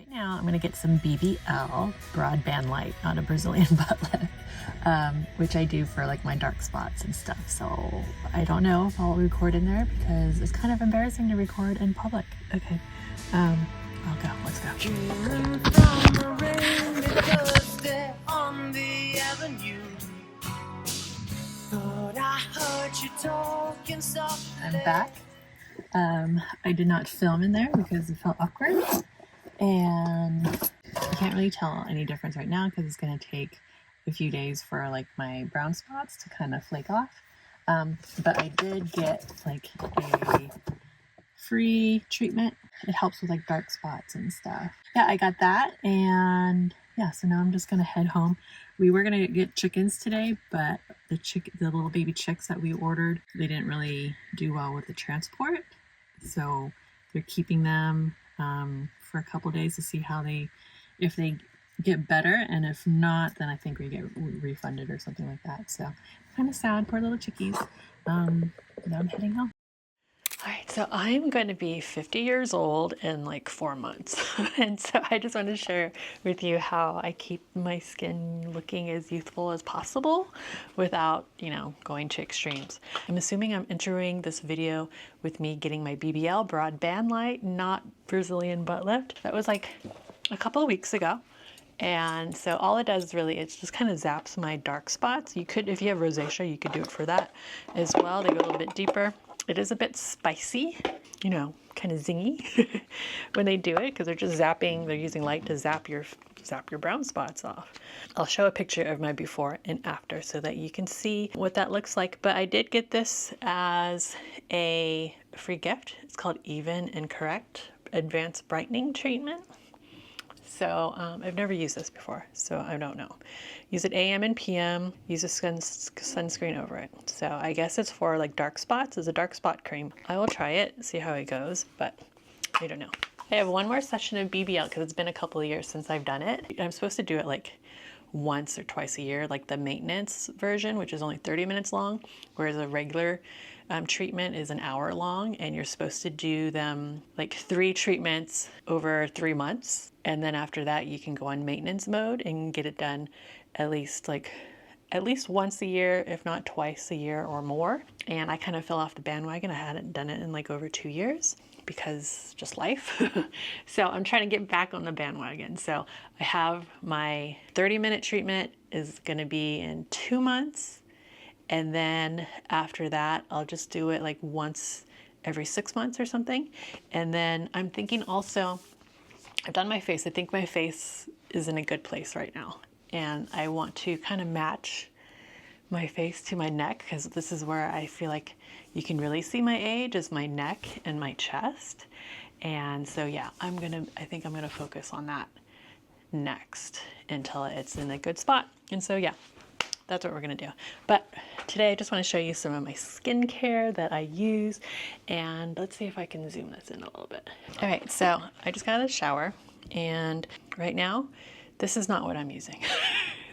Right now, I'm going to get some BBL, Broadband Light, not a Brazilian butt lift, which I do for like my dark spots and stuff. So I don't know if I'll record in there because it's kind of embarrassing to record in public. Okay, I'll go. Let's go. On the avenue. I heard you talking softly. I'm back. I did not film in there because it felt awkward. And I can't really tell any difference right now because it's going to take a few days for like my brown spots to kind of flake off. But I did get like a free treatment. It helps with like dark spots and stuff. Yeah, I got that. And yeah, so now I'm just going to head home. We were going to get chickens today, but the little baby chicks that we ordered, they didn't really do well with the transport. So they're keeping them for a couple days to see if they get better, and if not, then I think we get refunded or something like that. So kind of sad, poor little chickies. Now I'm heading home. All right, so I'm going to be 50 years old in like 4 months. And so I just wanted to share with you how I keep my skin looking as youthful as possible without, going to extremes. I'm assuming I'm entering this video with me getting my BBL, Broadband Light, not Brazilian butt lift. That was like a couple of weeks ago. And so all it does really, it just kind of zaps my dark spots. You could, if you have rosacea, you could do it for that as well. They go a little bit deeper. It is a bit spicy, kind of zingy when they do it because they're just zapping. They're using light to zap your brown spots off. I'll show a picture of my before and after so that you can see what that looks like. But I did get this as a free gift. It's called Even and Correct Advanced Brightening Treatment. So I've never used this before, so I don't know. Use it AM and PM, use a sunscreen over it. So I guess it's for like dark spots. It's a dark spot cream. I will try it, see how it goes, but I don't know. I have one more session of BBL because it's been a couple of years since I've done it. I'm supposed to do it like once or twice a year, like the maintenance version, which is only 30 minutes long, whereas a regular treatment is an hour long, and you're supposed to do them like 3 treatments over 3 months. And then after that, you can go on maintenance mode and get it done at least once a year, if not twice a year or more. And I kind of fell off the bandwagon. I hadn't done it in like over 2 years because just life. So I'm trying to get back on the bandwagon. So I have my 30-minute treatment is going to be in 2 months. And then after that, I'll just do it like once every 6 months or something. And then I'm thinking also, I've done my face. I think my face is in a good place right now. And I want to kind of match my face to my neck because this is where I feel like you can really see my age is my neck and my chest. And so, yeah, I think I'm going to focus on that next until it's in a good spot. And so, yeah, that's what we're going to do. But today I just want to show you some of my skincare that I use. And let's see if I can zoom this in a little bit. All right, so I just got out of the shower. And right now, this is not what I'm using.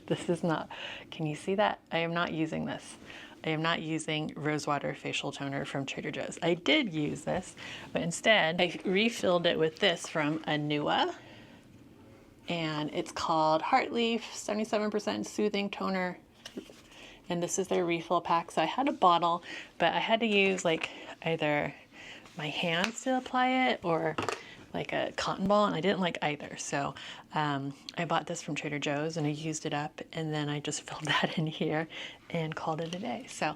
This is not, can you see that? I am not using this. I am not using Rosewater Facial Toner from Trader Joe's. I did use this, but instead I refilled it with this from Anua. And it's called Heartleaf 77% Soothing Toner. And this is their refill pack. So I had a bottle, but I had to use like either my hands to apply it or like a cotton ball, and I didn't like either. So I bought this from Trader Joe's and I used it up, and then I just filled that in here and called it a day. So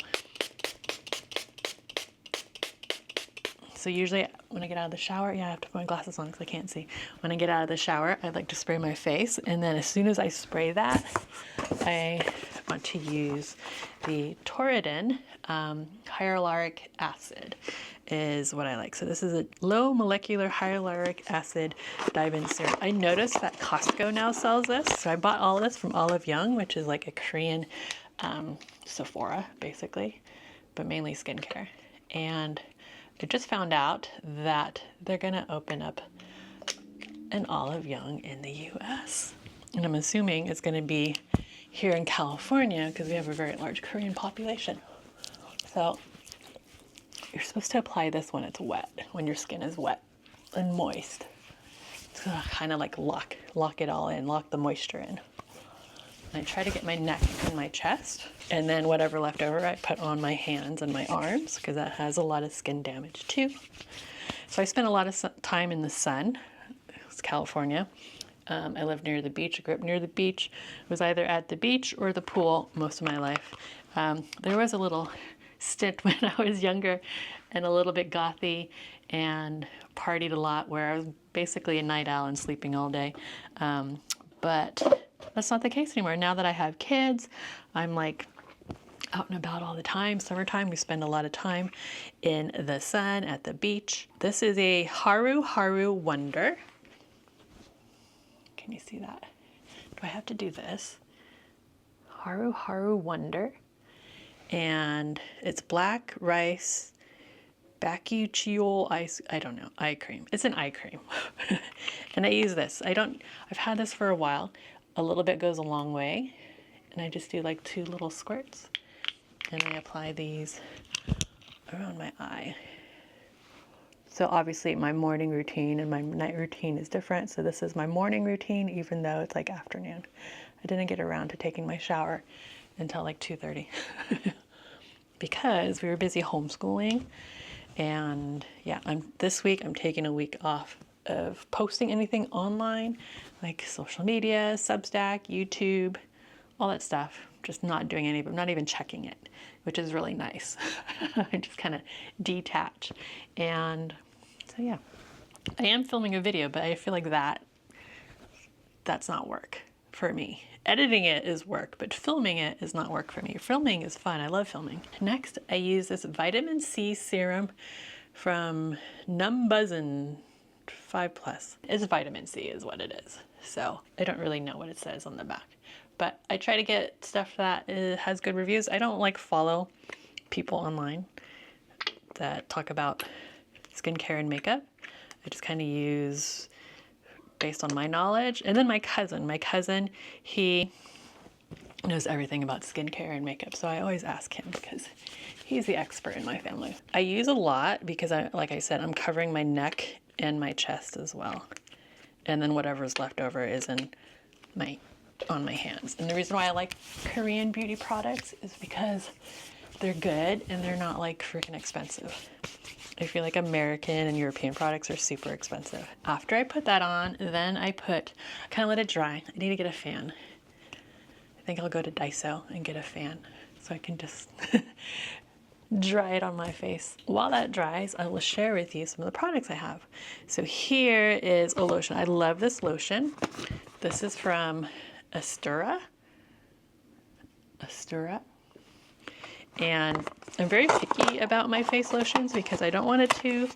usually when I get out of the shower, I have to put my glasses on because I can't see. When I get out of the shower, I like to spray my face. And then as soon as I spray that, I want to use the Toradin hyaluronic acid is what I like. So this is a low molecular hyaluronic acid dive-in serum. I noticed that Costco now sells this. So I bought all of this from Olive Young, which is like a Korean Sephora, basically, but mainly skincare. And I just found out that they're going to open up an Olive Young in the US. And I'm assuming it's going to be here in California because we have a very large Korean population. So you're supposed to apply this when it's wet, when your skin is wet and moist. to kind of like lock it all in, lock the moisture in. And I try to get my neck and my chest, and then whatever left over I put on my hands and my arms, because that has a lot of skin damage too. So I spent a lot of time in the sun. It's California. I live near the beach. I grew up near the beach. Was either at the beach or the pool most of my life. There was a little stint when I was younger and a little bit gothy and partied a lot, where I was basically a night owl and sleeping all day. But that's not the case anymore. Now that I have kids, I'm like out and about all the time. Summertime, we spend a lot of time in the sun at the beach. This is a Haru Haru Wonder. Can you see that? Do I have to do this? Haru Haru Wonder. And it's black rice, bakuchiol ice, I don't know, eye cream. It's an eye cream. And I use this. I've had this for a while. A little bit goes a long way. And I just do like 2 little squirts. And I apply these around my eye. So obviously my morning routine and my night routine is different. So this is my morning routine, even though it's like afternoon. I didn't get around to taking my shower until like 2:30 because we were busy homeschooling. And yeah, this week I'm taking a week off of posting anything online, like social media, Substack, YouTube, all that stuff. Just not doing any of it, not even checking it, which is really nice. I just kind of detach. And so yeah, I am filming a video, but I feel like that's not work for me. Editing it is work, but filming it is not work for me. Filming is fun. I love filming. Next, I use this vitamin C serum from Numbuzzin 5+. It's vitamin C is what it is. So I don't really know what it says on the back, but I try to get stuff that has good reviews. I don't like follow people online that talk about skincare and makeup. I just kind of use based on my knowledge. And then my cousin, he knows everything about skincare and makeup. So I always ask him because he's the expert in my family. I use a lot because like I said, I'm covering my neck and my chest as well. And then whatever's left over is on my hands. And the reason why I like Korean beauty products is because they're good and they're not like freaking expensive. I feel like American and European products are super expensive. After I put that on, then I kind of let it dry. I need to get a fan. I think I'll go to Daiso and get a fan so I can just dry it on my face. While that dries, I will share with you some of the products I have. So here is a lotion. I love this lotion. This is from Astura. And I'm very picky about my face lotions because I don't want it too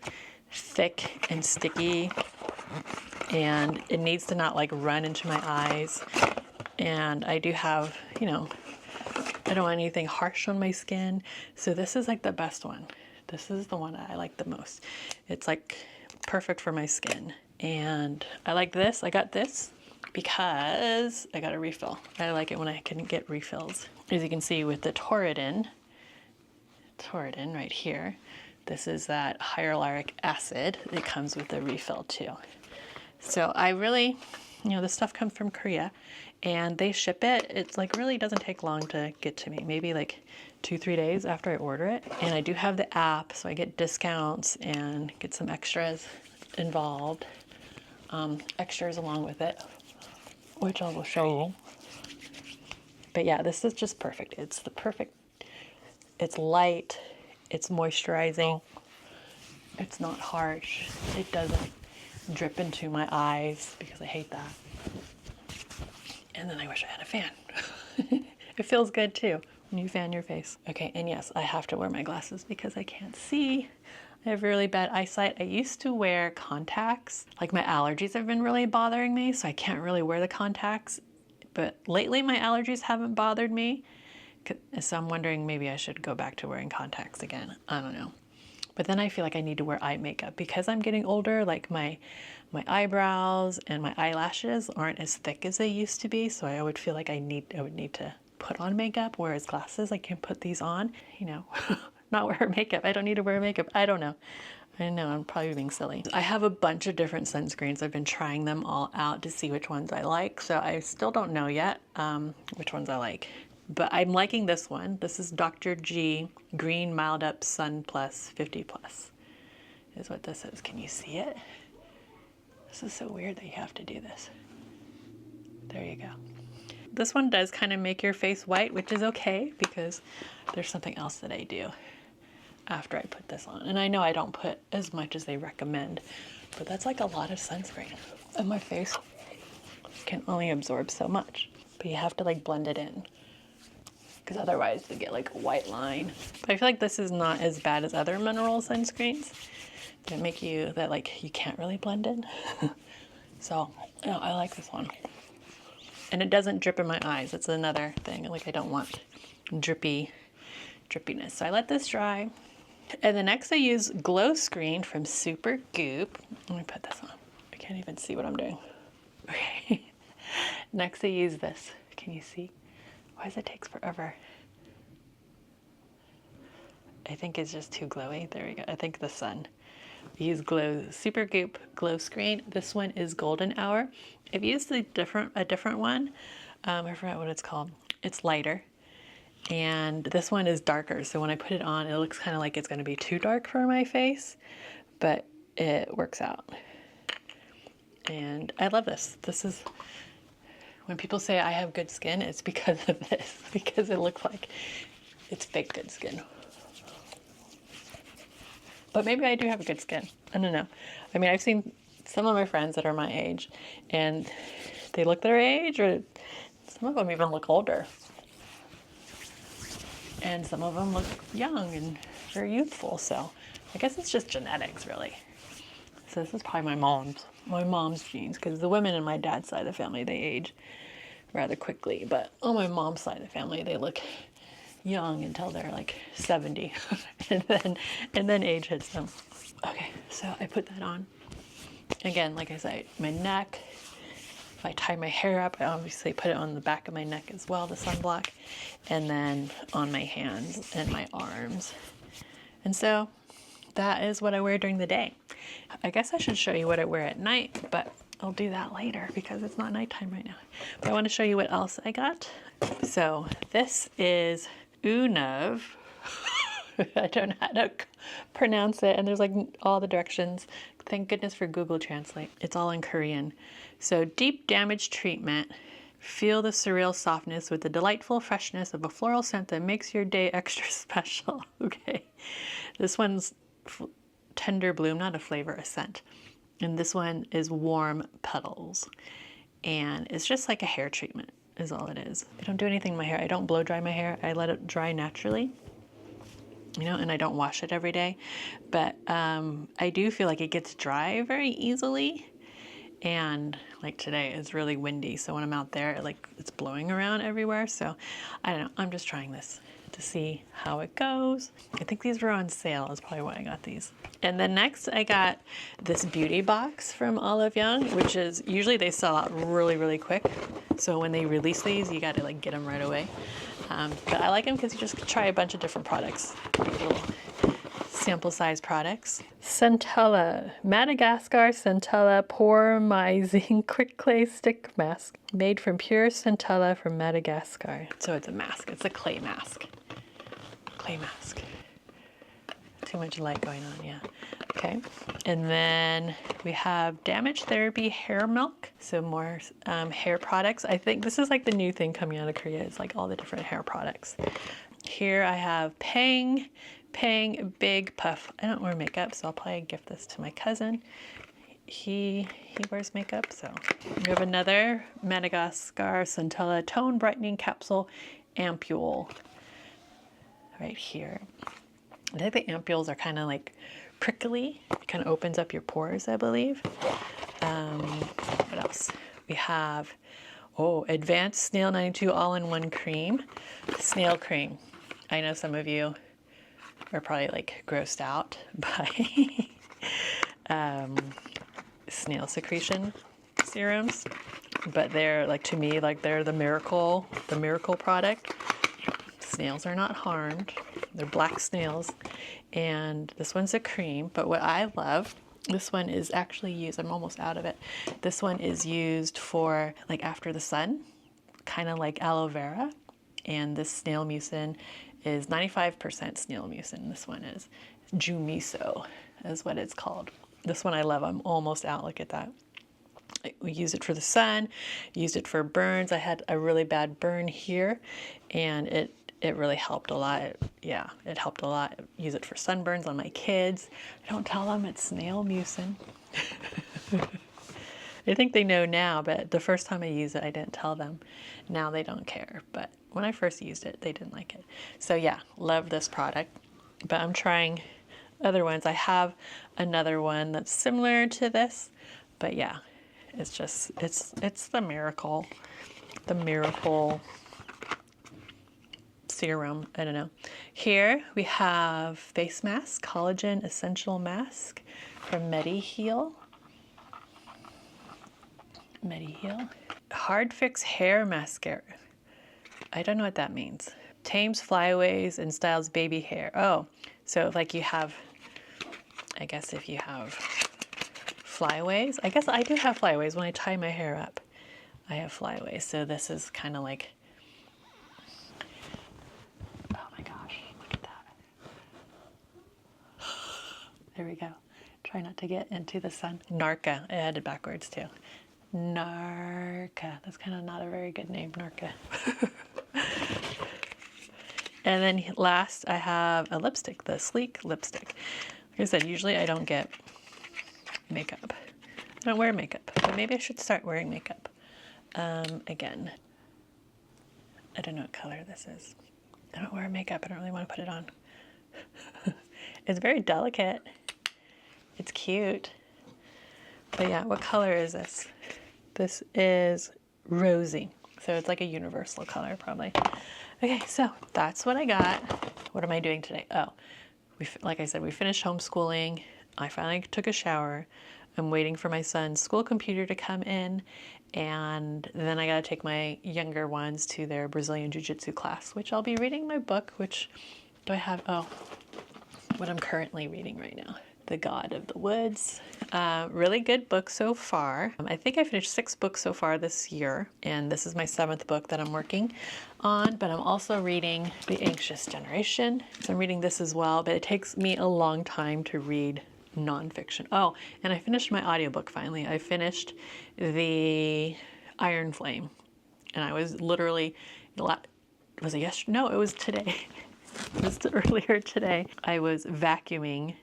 thick and sticky, and it needs to not like run into my eyes. And I do have, I don't want anything harsh on my skin. So this is like the best one. This is the one I like the most. It's like perfect for my skin. And I like this. I got this because I got a refill. I like it when I can get refills. As you can see with the Toradin right here, this is that hyaluronic acid that comes with the refill too. So I really, this stuff comes from Korea and they ship it. It's like really doesn't take long to get to me, maybe like 2-3 days after I order it. And I do have the app, so I get discounts and get some extras involved, extras along with it, which I will show you. But yeah, this is just perfect. It's light, it's moisturizing, it's not harsh, it doesn't drip into my eyes because I hate that. And then I wish I had a fan. It feels good too when you fan your face. Okay, and yes, I have to wear my glasses because I can't see. I have really bad eyesight. I used to wear contacts. Like my allergies have been really bothering me, so I can't really wear the contacts. But lately my allergies haven't bothered me. So I'm wondering maybe I should go back to wearing contacts again. I don't know. But then I feel like I need to wear eye makeup because I'm getting older. Like my eyebrows and my eyelashes aren't as thick as they used to be. So I would feel like I would need to put on makeup, whereas glasses, I can put these on, not wear makeup. I don't need to wear makeup. I don't know. I know, I'm probably being silly. I have a bunch of different sunscreens. I've been trying them all out to see which ones I like. So I still don't know yet which ones I like. But I'm liking this one. This is Dr. G Green Mild Up Sun Plus 50 Plus is what this is. Can you see it? This is so weird that you have to do this. There you go. This one does kind of make your face white, which is okay because there's something else that I do after I put this on. And I know I don't put as much as they recommend, but that's like a lot of sunscreen. And my face can only absorb so much. But you have to like blend it in, because otherwise you get like a white line. But I feel like this is not as bad as other mineral sunscreens that make you, that like you can't really blend in. So you know, I like this one. And it doesn't drip in my eyes. That's another thing. Like I don't want drippiness. So I let this dry. And the next I use Glow Screen from Super Goop. Let me put this on. I can't even see what I'm doing. Okay. Next I use this. Can you see? Why does it take forever? I think it's just too glowy. There we go. I think the sun. I use Super Goop Glow Screen. This one is Golden Hour. I've used a different one. I forgot what it's called. It's lighter. And this one is darker. So when I put it on, it looks kind of like it's going to be too dark for my face, but it works out. And I love this. This is, when people say I have good skin, it's because of this, because it looks like it's fake good skin. But maybe I do have good skin. I don't know. I mean, I've seen some of my friends that are my age, and they look their age, or some of them even look older. And some of them look young and very youthful. So I guess it's just genetics, really. So this is probably my mom's genes, because the women in my dad's side of the family, they age rather quickly. But on my mom's side of the family, they look young until they're like 70, and then age hits them. Okay, so I put that on. Again, like I said, my neck. If I tie my hair up, I obviously put it on the back of my neck as well, the sunblock, and then on my hands and my arms. And so that is what I wear during the day. I guess I should show you what I wear at night, but I'll do that later because it's not nighttime right now. But I want to show you what else I got. So this is Unav. I don't know how to pronounce it, and there's like all the directions. Thank goodness for Google Translate. It's all in Korean. So deep damage treatment. Feel the surreal softness with the delightful freshness of a floral scent that makes your day extra special. Okay. This one's tender bloom, not a flavor, a scent. And this one is warm petals. And it's just like a hair treatment is all it is. I don't do anything to my hair. I don't blow dry my hair. I let it dry naturally. You know, and I don't wash it every day, but I do feel like it gets dry very easily. And like today it's really windy, so when I'm out there, it's blowing around everywhere. So I don't know, I'm just trying this to see how it goes. I think these were on sale, is probably why I got these. And then next I got this beauty box from Olive Young, which is, usually they sell out really quick. So when they release these, you gotta like get them right away. But I like them because you just try a bunch of different products, little sample size products. Centella, Madagascar Centella Poromizing Quick Clay Stick Mask, made from pure centella from Madagascar. So it's a mask, it's a clay mask. Clay mask. Too much light going on, yeah. Okay, and then we have Damage Therapy Hair Milk. So more hair products. I think this is like the new thing coming out of Korea. It's like all the different hair products. Here I have Pang Big Puff. I don't wear makeup, so I'll probably gift this to my cousin. He wears makeup, so. We have another Madagascar Centella Tone Brightening Capsule Ampule right here. I think the ampules are kind of like prickly. It kind of opens up your pores, I believe. What else? We have, Advanced Snail 92 All-in-One Cream. Snail cream. I know some of you are probably like grossed out by snail secretion serums, but they're like, to me, like they're the miracle product. snails are not harmed. They're black snails. And this one's a cream. But what I love, this one is actually used, I'm almost out of it. This one is used for like after the sun, kind of like aloe vera. And this snail mucin is 95% snail mucin. This one is Jumiso is what it's called. This one I love. I'm almost out. Look at that. We use it for the sun, used it for burns. I had a really bad burn here and it really helped a lot. Yeah, it helped a lot. Use it for sunburns on my kids. I don't tell them it's snail mucin. I think they know now, but the first time I used it, I didn't tell them. Now they don't care, but when I first used it, they didn't like it. So yeah, love this product, but I'm trying other ones. I have another one that's similar to this, but yeah, it's just, it's the miracle serum. I don't know. Here we have face mask, collagen essential mask from MediHeal. Hard Fix hair mascara. I don't know what that means. Tames flyaways and styles baby hair. Oh, so if like you have, I guess if you have flyaways, I guess I do have flyaways when I tie my hair up. I have flyaways, so this is kind of like, oh my gosh, look at that. There we go. Try not to get into the sun. Narca, I had it backwards too. Narca, that's kind of not a very good name, Narca. And then last I have a lipstick, the Sleek lipstick. Like I said, usually I don't get makeup. I don't wear makeup, but maybe I should start wearing makeup. Again, I don't know what color this is. I don't wear makeup. I don't really want to put it on. It's very delicate. It's cute. But yeah, what color is this? This is rosy. So it's like a universal color probably. Okay, so that's what I got. What am I doing today? Oh, like I said, we finished homeschooling. I finally took a shower. I'm waiting for my son's school computer to come in, and then I gotta take my younger ones to their Brazilian Jiu-Jitsu class, which I'll be reading my book, which do I have? Oh, what I'm currently reading right now. The God of the Woods. Really good book so far. I think I finished 6 books so far this year, and this is my 7th book that I'm working on, but I'm also reading The Anxious Generation. So I'm reading this as well, but it takes me a long time to read nonfiction. Oh, and I finished my audiobook finally. I finished The Iron Flame, and I was literally, was it yesterday? No, it was today. It was earlier today. I was vacuuming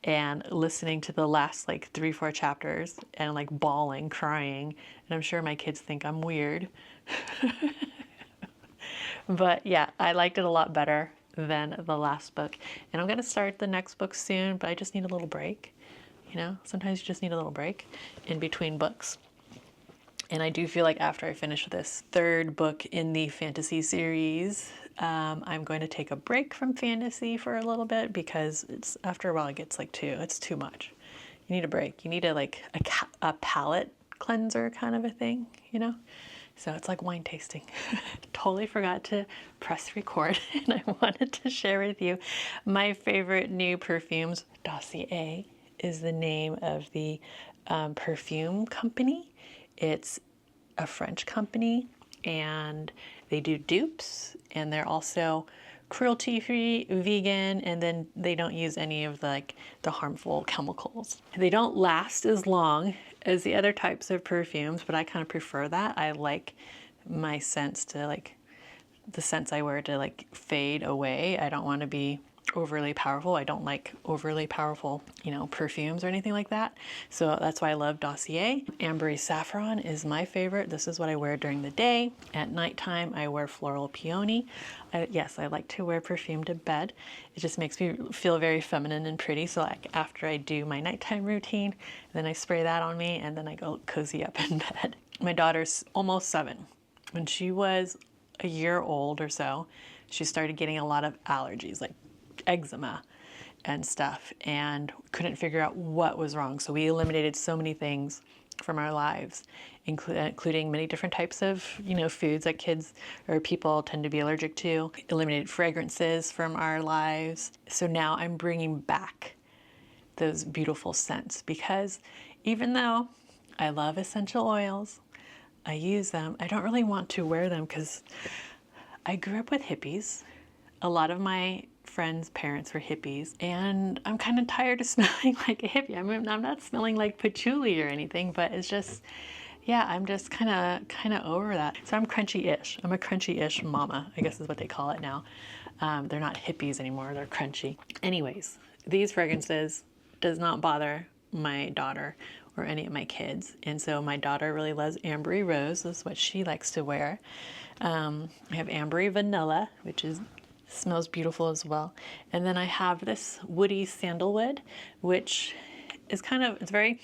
and listening to the last like 3-4 chapters and like bawling, crying. And I'm sure my kids think I'm weird. But yeah, I liked it a lot better than the last book. And I'm gonna start the next book soon, but I just need a little break. You know, sometimes you just need a little break in between books. And I do feel like after I finish this 3rd book in the fantasy series, I'm going to take a break from fantasy for a little bit, because it's, after a while it gets like it's too much. You need a break. You need a palate cleanser kind of a thing, you know? So it's like wine tasting. Totally forgot to press record, and I wanted to share with you my favorite new perfumes. Dossier is the name of the perfume company. It's a French company, and they do dupes, and they're also cruelty-free, vegan, and then they don't use any of the harmful chemicals. They don't last as long as the other types of perfumes, but I kind of prefer that. I like my scents to the scents I wear to fade away. I don't want to be overly powerful. I don't like overly powerful, perfumes or anything like that. So that's why I love Dossier. Ambery Saffron is my favorite. This is what I wear during the day. At nighttime, I wear Floral Peony. Yes, I like to wear perfume to bed. It just makes me feel very feminine and pretty. So after I do my nighttime routine, then I spray that on me, and then I go cozy up in bed. My daughter's almost 7. When she was a year old or so, she started getting a lot of allergies, like eczema and stuff, and couldn't figure out what was wrong. So we eliminated so many things from our lives, including many different types of, foods that kids or people tend to be allergic to, eliminated fragrances from our lives. So now I'm bringing back those beautiful scents, because even though I love essential oils, I use them, I don't really want to wear them because I grew up with hippies. A lot of my friends' parents were hippies, and I'm kind of tired of smelling like a hippie. I mean, I'm not smelling like patchouli or anything, but it's just, yeah, I'm just kind of over that. So I'm crunchy-ish. I'm a crunchy-ish mama, I guess is what they call it now. They're not hippies anymore, they're crunchy. Anyways, these fragrances does not bother my daughter or any of my kids. And so my daughter really loves Ambery Rose. This is what she likes to wear. I have Ambery Vanilla, which smells beautiful as well. And then I have this woody sandalwood, which is it's very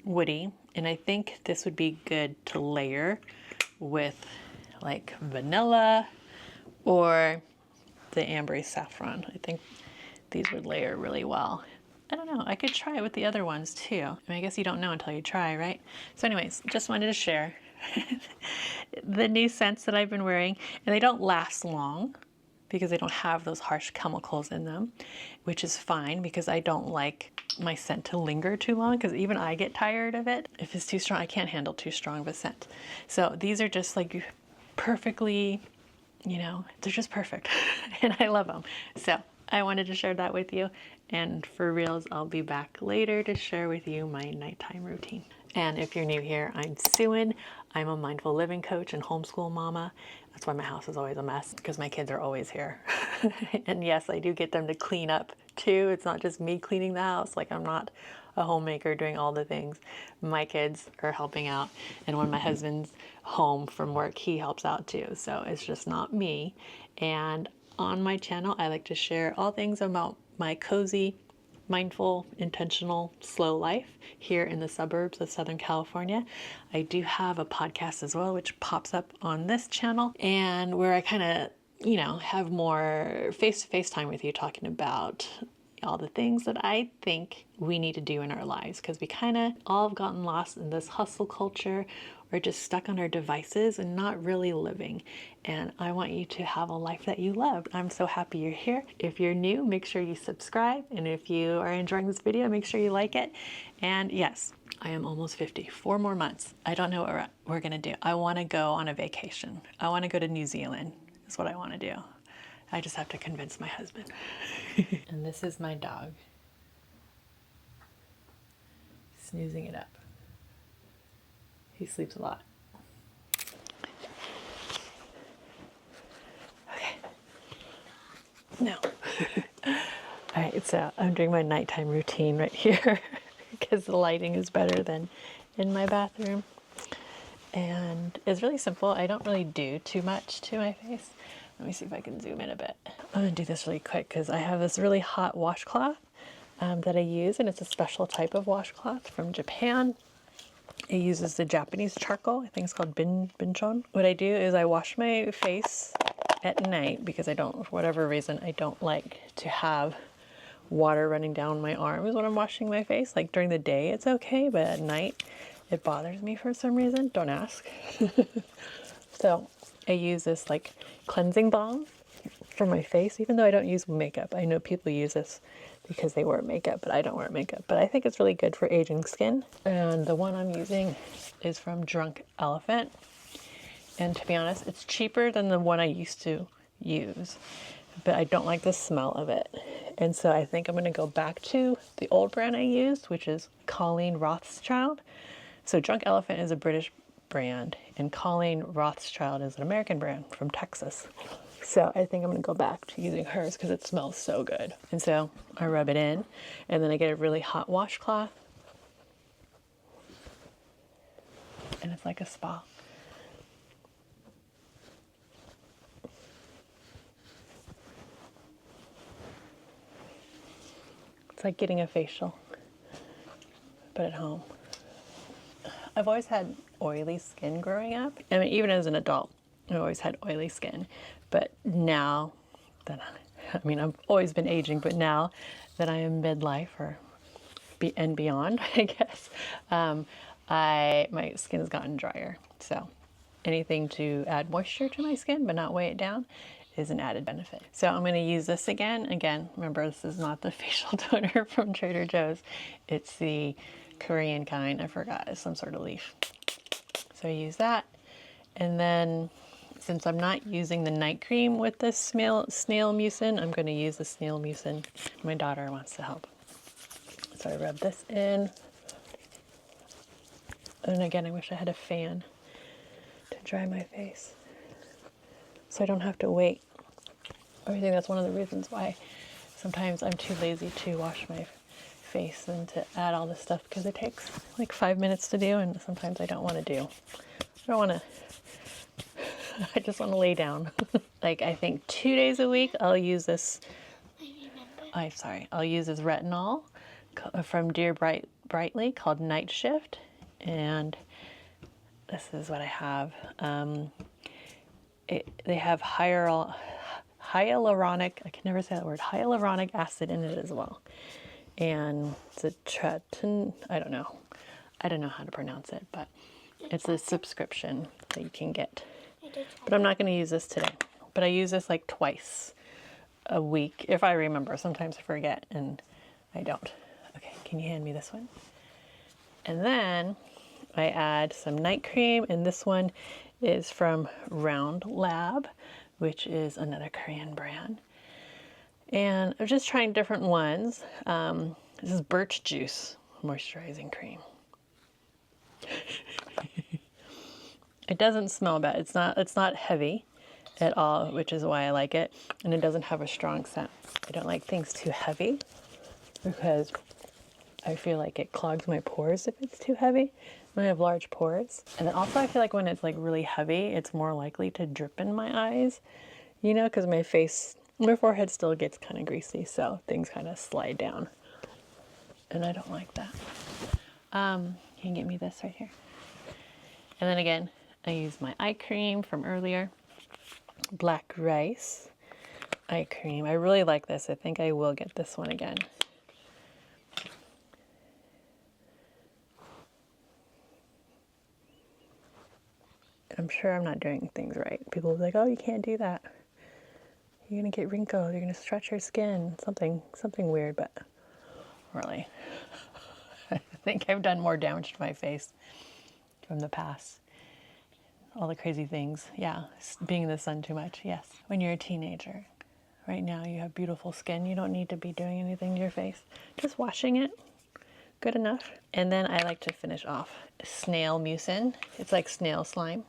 woody. And I think this would be good to layer with like vanilla or the Ambery Saffron. I think these would layer really well. I don't know, I could try it with the other ones too. I mean, I guess you don't know until you try, right? So anyways, just wanted to share the new scents that I've been wearing, and they don't last long because they don't have those harsh chemicals in them, which is fine because I don't like my scent to linger too long, because even I get tired of it. If it's too strong, I can't handle too strong of a scent. So these are just like perfectly, they're just perfect and I love them. So I wanted to share that with you. And for reals, I'll be back later to share with you my nighttime routine. And if you're new here, I'm Suan. I'm a mindful living coach and homeschool mama. That's why my house is always a mess, because my kids are always here. And yes, I do get them to clean up too. It's not just me cleaning the house. Like, I'm not a homemaker doing all the things. My kids are helping out. And when my husband's home from work, he helps out too. So it's just not me. And on my channel, I like to share all things about my cozy, mindful, intentional, slow life here in the suburbs of Southern California. I do have a podcast as well, which pops up on this channel, and where I kind of, have more face-to-face time with you, talking about all the things that I think we need to do in our lives, because we kind of all have gotten lost in this hustle culture. We're just stuck on our devices and not really living. And I want you to have a life that you love. I'm so happy you're here. If you're new, make sure you subscribe. And if you are enjoying this video, make sure you like it. And yes, I am almost 50, 4 more months. I don't know what we're gonna do. I wanna go on a vacation. I wanna go to New Zealand, is what I wanna do. I just have to convince my husband. And this is my dog. Snoozing it up. He sleeps a lot. Okay. No. All right, so I'm doing my nighttime routine right here because the lighting is better than in my bathroom. And it's really simple. I don't really do too much to my face. Let me see if I can zoom in a bit. I'm gonna do this really quick because I have this really hot washcloth that I use, and it's a special type of washcloth from Japan. It uses the Japanese charcoal. I think it's called binchon. What I do is I wash my face at night because for whatever reason, I don't like to have water running down my arms when I'm washing my face. Like during the day, it's okay, but at night, it bothers me for some reason. Don't ask. So I use this like cleansing balm for my face, even though I don't use makeup. I know people use this because they wear makeup, but I don't wear makeup. But I think it's really good for aging skin. And the one I'm using is from Drunk Elephant. And to be honest, it's cheaper than the one I used to use, but I don't like the smell of it. And so I think I'm gonna go back to the old brand I used, which is Colleen Rothschild. So Drunk Elephant is a British brand, and Colleen Rothschild is an American brand from Texas. So I think I'm gonna go back to using hers because it smells so good. And so I rub it in, and then I get a really hot washcloth, and it's like a spa. It's like getting a facial, but at home. I've always had oily skin growing up. I mean, even as an adult, I've always had oily skin. But now that, I've always been aging, but now that I am midlife and beyond, I guess, my skin has gotten drier. So anything to add moisture to my skin but not weigh it down is an added benefit. So I'm going to use this again. Again, remember, this is not the facial toner from Trader Joe's. It's the Korean kind. I forgot. It's some sort of leaf. So I use that. And then since I'm not using the night cream with this snail mucin, I'm going to use the snail mucin. My daughter wants to help. So I rub this in. And again, I wish I had a fan to dry my face so I don't have to wait. I think that's one of the reasons why sometimes I'm too lazy to wash my face and to add all this stuff, because it takes like 5 minutes to do, and sometimes I don't want to do. I don't want to, I just want to lay down. Like, I think 2 days a week I'll use this, I'll use this retinol from Dear Brightly called Night Shift. And this is what I have. They have hyaluronic, I can never say that word, hyaluronic acid in it as well. And it's a I don't know how to pronounce it, but it's a subscription that you can get. But I'm not going to use this today. But I use this like twice a week, if I remember. Sometimes I forget and I don't. Okay, can you hand me this one? And then I add some night cream, and this one is from Round Lab, which is another Korean brand. And I'm just trying different ones. This is Birch Juice moisturizing cream. It doesn't smell bad. It's not heavy at all, which is why I like it. And it doesn't have a strong scent. I don't like things too heavy because I feel like it clogs my pores if it's too heavy. I have large pores. And then also I feel like when it's like really heavy, it's more likely to drip in my eyes, you know, because my forehead still gets kind of greasy, so things kind of slide down. And I don't like that. Can you get me this right here? And then again, I use my eye cream from earlier. Black Rice eye cream. I really like this. I think I will get this one again. I'm sure I'm not doing things right. People will be like, oh, you can't do that. You're gonna get wrinkled, you're gonna stretch your skin, something weird, but really, I think I've done more damage to my face from the past. All the crazy things. Yeah, being in the sun too much, yes. When you're a teenager, right now you have beautiful skin. You don't need to be doing anything to your face. Just washing it, good enough. And then I like to finish off snail mucin. It's like snail slime.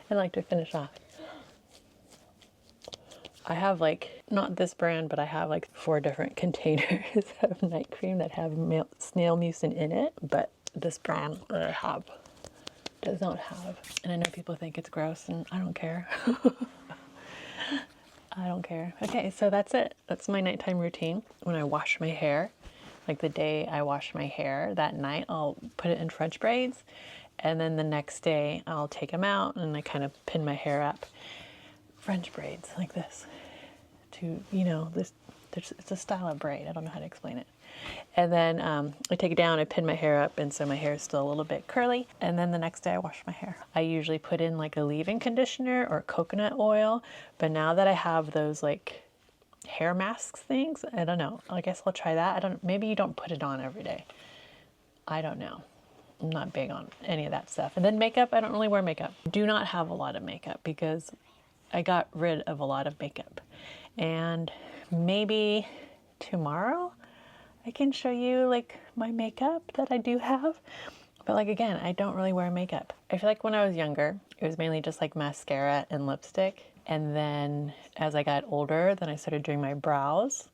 I like to finish off. I have like, not this brand, but I have like 4 different containers of night cream that have snail mucin in it, but this brand that I have does not have. And I know people think it's gross, and I don't care. I don't care. Okay, so that's it. That's my nighttime routine. When I wash my hair, like the day I wash my hair, that night I'll put it in French braids, and then the next day I'll take them out and I kind of pin my hair up. French braids like this. To, you know, it's a style of braid. I don't know how to explain it. And then I take it down, I pin my hair up, and so my hair is still a little bit curly. And then the next day I wash my hair. I usually put in like a leave-in conditioner or coconut oil, but now that I have those like hair masks things, I don't know. I guess I'll try that. Maybe you don't put it on every day. I don't know. I'm not big on any of that stuff. And then makeup, I don't really wear makeup. Do not have a lot of makeup because I got rid of a lot of makeup. And maybe tomorrow I can show you like my makeup that I do have. But like, again, I don't really wear makeup. I feel like when I was younger, it was mainly just like mascara and lipstick. And then as I got older, then I started doing my brows,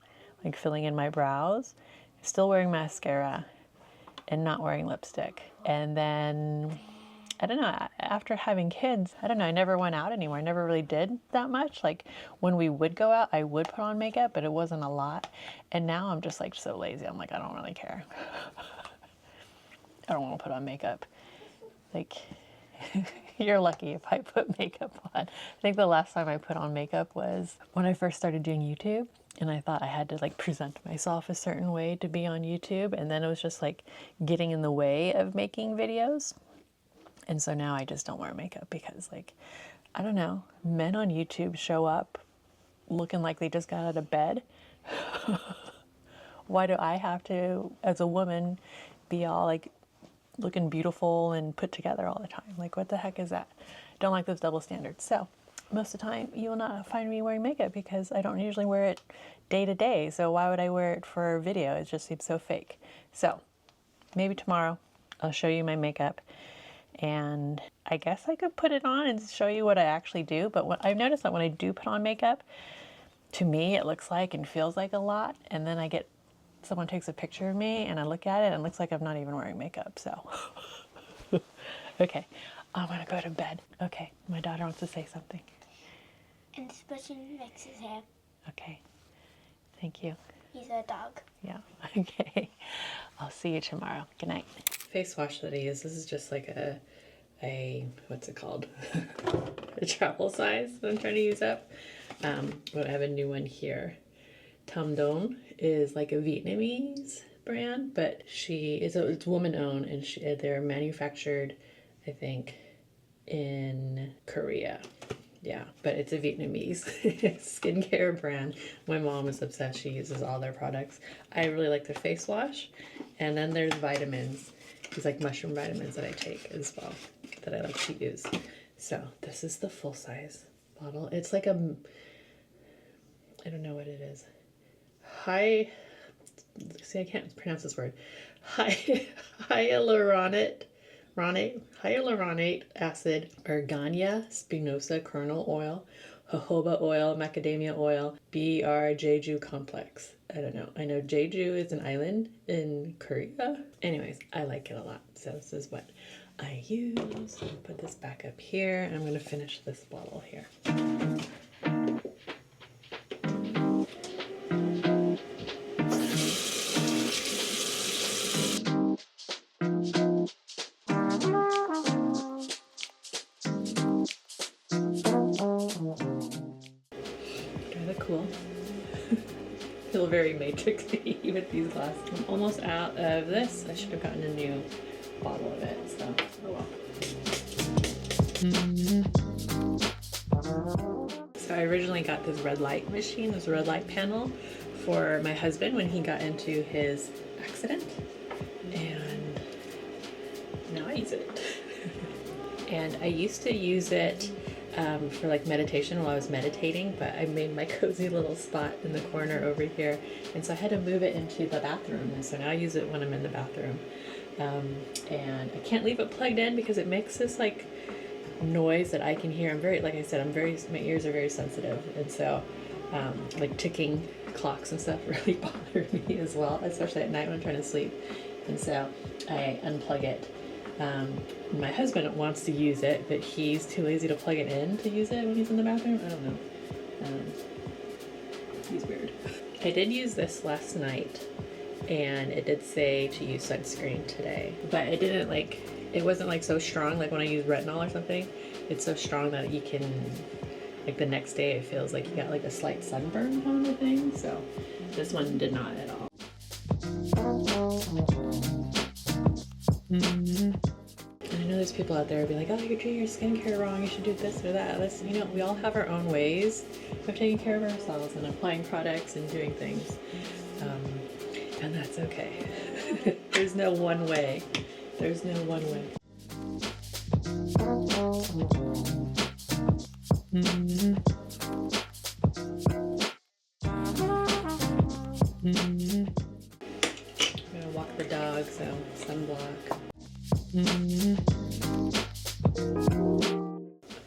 like filling in my brows, still wearing mascara and not wearing lipstick. And then, I don't know, after having kids, I don't know, I never went out anymore. I never really did that much. Like when we would go out, I would put on makeup, but it wasn't a lot. And now I'm just like so lazy. I'm like, I don't really care. I don't want to put on makeup. Like, you're lucky if I put makeup on. I think the last time I put on makeup was when I first started doing YouTube. and I thought I had to like present myself a certain way to be on YouTube, and then it was just like getting in the way of making videos. And so now I just don't wear makeup because, like, I don't know, men on YouTube show up looking like they just got out of bed. Why do I have to, as a woman, be all like looking beautiful and put together all the time? Like, what the heck is that? Don't like those double standards. So most of the time you will not find me wearing makeup because I don't usually wear it day to day. So why would I wear it for a video? It just seems so fake. So maybe tomorrow I'll show you my makeup, and I guess I could put it on and show you what I actually do. But what I've noticed that when I do put on makeup, to me it looks like and feels like a lot, and then someone takes a picture of me and I look at it and it looks like I'm not even wearing makeup. So okay, I'm gonna go to bed. Okay, my daughter wants to say something. And especially next his hair. Okay, thank you. He's a dog. Yeah, okay. I'll see you tomorrow. Good night. Face wash that I use, this is just like a what's it called? A travel size that I'm trying to use up. But I have a new one here. Tam Don is like a Vietnamese brand, but it's woman owned, and they're manufactured, I think, in Korea. Yeah, but it's a Vietnamese skincare brand. My mom is obsessed. She uses all their products. I really like the face wash. And then there's vitamins. These like mushroom vitamins that I take as well, that I like to use. So this is the full size bottle. It's like I don't know what it is. I can't pronounce this word. Hyaluronate acid, argania spinosa kernel oil, jojoba oil, macadamia oil, BR Jeju complex. I don't know. I know Jeju is an island in Korea. Anyways, I like it a lot. So this is what I use. I'll put this back up here, and I'm going to finish this bottle here. Cool. Feel very matrixy with these glasses. I'm almost out of this. I should have gotten a new bottle of it, so oh well. So I originally got this red light machine, this red light panel for my husband when he got into his accident, and now I use it. And I used to use it for like meditation while I was meditating, but I made my cozy little spot in the corner over here, and so I had to move it into the bathroom, and so now I use it when I'm in the bathroom. And I can't leave it plugged in because it makes this like noise that I can hear. Like I said, my ears are very sensitive, and so like ticking clocks and stuff really bother me as well, especially at night when I'm trying to sleep. And so I unplug it. My husband wants to use it, but he's too lazy to plug it in to use it when he's in the bathroom. I don't know. He's weird. I did use this last night, and it did say to use sunscreen today, but it wasn't like so strong like when I use retinol or something. It's so strong that you can, like the next day it feels like you got like a slight sunburn kind of thing. So this one did not at all. And I know there's people out there who be like, oh, you're doing your skincare wrong, you should do this or that. We all have our own ways of taking care of ourselves and applying products and doing things. And that's okay. There's no one way. There's no one way. I'm gonna walk the dog, so sunblock.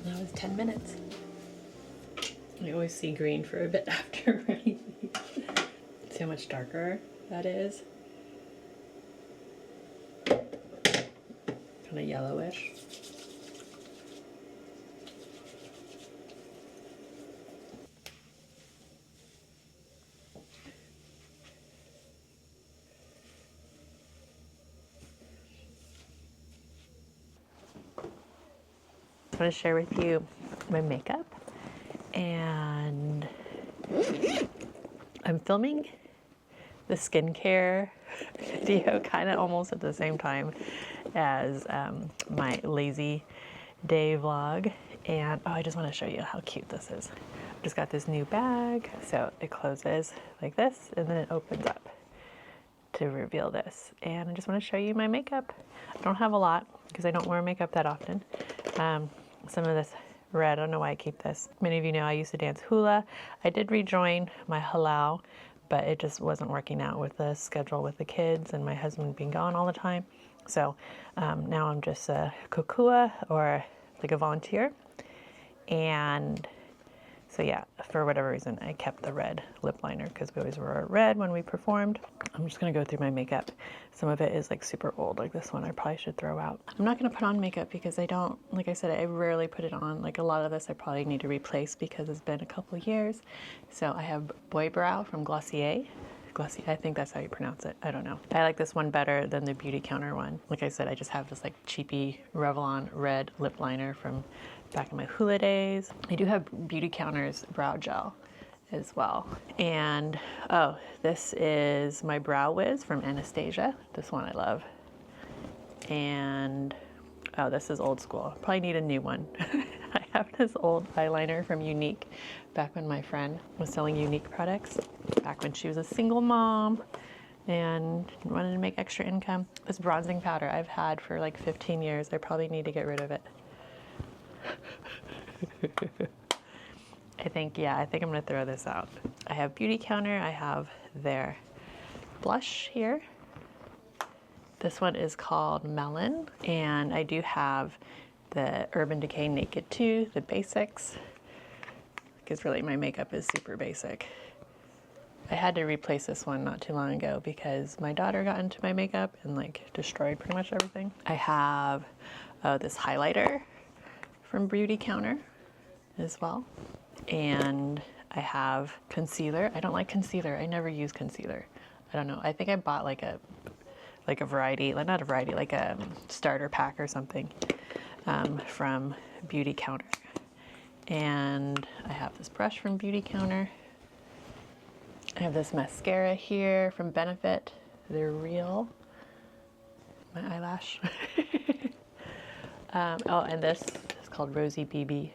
That was 10 minutes. I always see green for a bit after rain. See how much darker that is? Kind of yellowish. I want to share with you my makeup, and I'm filming the skincare video kind of almost at the same time as my lazy day vlog. And oh, I just want to show you how cute this is. I just got this new bag. So it closes like this and then it opens up to reveal this. And I just want to show you my makeup. I don't have a lot because I don't wear makeup that often. Some of this red, I don't know why I keep this. Many of you know I used to dance hula. I did rejoin my halau, but it just wasn't working out with the schedule with the kids and my husband being gone all the time. So now I'm just a kokua or like a volunteer. And so yeah, for whatever reason, I kept the red lip liner because we always wore red when we performed. I'm just gonna go through my makeup. Some of it is like super old, like this one I probably should throw out. I'm not gonna put on makeup because I don't, like I said, I rarely put it on. Like a lot of this I probably need to replace because it's been a couple of years. So I have Boy Brow from Glossier. Glossier, I think that's how you pronounce it. I don't know. I like this one better than the Beauty Counter one. Like I said, I just have this like cheapy Revlon red lip liner from back in my hula days. I do have Beauty Counter's brow gel as well. And oh, this is my Brow Wiz from Anastasia. This one I love. And oh, this is old school. Probably need a new one. I have this old eyeliner from Unique back when my friend was selling Unique products, back when she was a single mom and wanted to make extra income. This bronzing powder I've had for like 15 years. I probably need to get rid of it. I think I'm gonna throw this out. I have Beauty Counter, I have their blush here. This one is called Melon, and I do have the Urban Decay Naked 2, the basics, because really my makeup is super basic. I had to replace this one not too long ago because my daughter got into my makeup and like destroyed pretty much everything. I have this highlighter from Beauty Counter as well. And I have concealer. I don't like concealer. I never use concealer. I don't know. I think I bought like a variety, not a variety, like a starter pack or something from Beauty Counter. And I have this brush from Beauty Counter. I have this mascara here from Benefit. They're real. My eyelash. Oh, and this is called Rosy BB.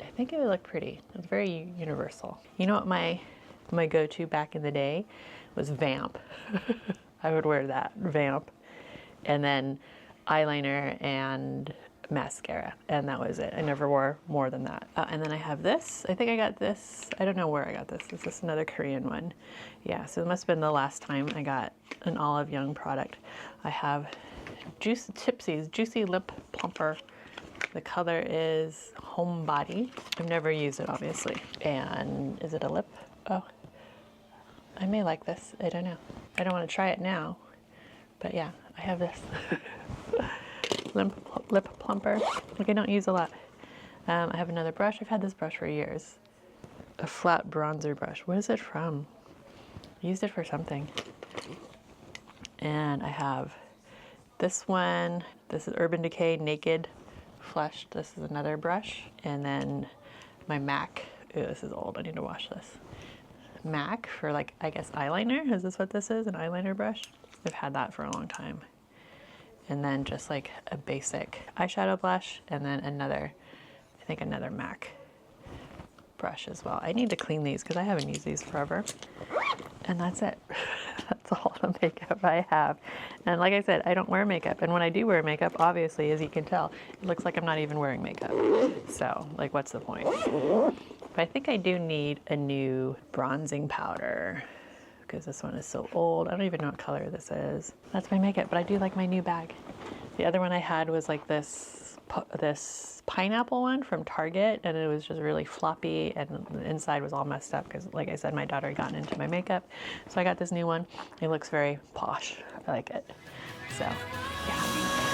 I think it would look pretty. It's very universal. You know what my go-to back in the day was Vamp. I would wear that, Vamp. And then eyeliner and mascara, and that was it. I never wore more than that. And then I have this. I think I got this. I don't know where I got this. Is this another Korean one? Yeah, so it must have been the last time I got an Olive Young product. I have Tipsy's Juicy Lip Plumper. The color is Homebody. I've never used it, obviously. And is it a lip? Oh, I may like this. I don't know. I don't want to try it now, but yeah, I have this lip plumper. Like I don't use a lot. I have another brush. I've had this brush for years. A flat bronzer brush. What is it from? I used it for something. And I have this one. This is Urban Decay Naked Flushed. This is another brush. And then my MAC. Ew, this is old. I need to wash this. MAC for like, I guess eyeliner. Is this what this is? An eyeliner brush? I've had that for a long time. And then just like a basic eyeshadow blush, and then another, I think another MAC brush as well. I need to clean these because I haven't used these forever. And that's it. That's all the makeup I have. And like I said, I don't wear makeup. And when I do wear makeup, obviously, as you can tell, it looks like I'm not even wearing makeup. So like, what's the point? But I think I do need a new bronzing powder because this one is so old. I don't even know what color this is. That's my makeup, but I do like my new bag. The other one I had was like this pineapple one from Target, and it was just really floppy, and the inside was all messed up because, like I said, my daughter had gotten into my makeup. So I got this new one. It looks very posh. I like it. So, yeah.